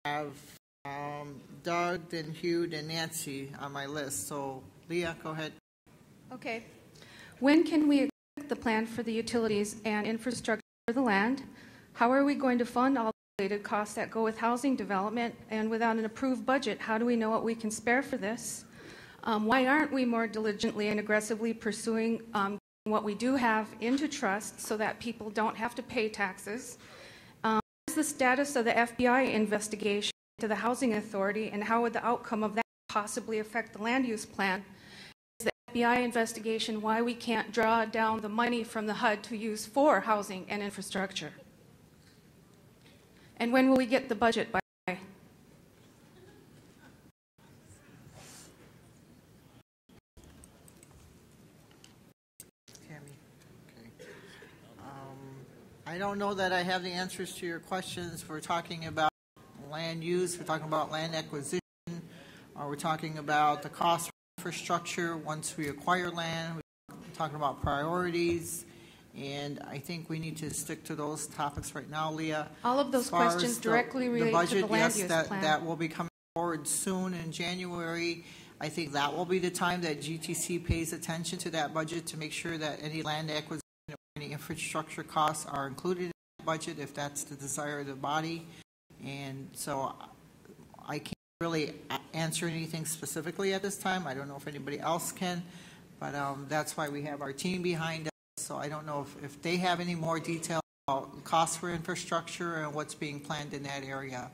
have Doug, then Hugh, and Nancy on my list. So, Leah, go ahead. Okay. When can we expect the plan for the utilities and infrastructure for the land? How are we going to fund all the related costs that go with housing development? And without an approved budget, how do we know what we can spare for this? Why aren't we more diligently and aggressively pursuing what we do have into trust so that people don't have to pay taxes? What is the status of the FBI investigation to the Housing Authority, and how would the outcome of that possibly affect the land use plan? Is the FBI investigation why we can't draw down the money from the HUD to use for housing and infrastructure? And when will we get the budget by? I don't know that I have the answers to your questions. We're talking about land use, we're talking about land acquisition, or we're talking about the cost of infrastructure once we acquire land. We're talking about priorities, and I think we need to stick to those topics right now, Leah. All of those questions directly relate to the land use plan. That will be coming forward soon in January. I think that will be the time that GTC pays attention to that budget to make sure that any land acquisition or any infrastructure costs are included in the budget if that's the desire of the body. And so I can't really answer anything specifically at this time. I don't know if anybody else can, but that's why we have our team behind us. So I don't know if they have any more detail about costs for infrastructure and what's being planned in that area.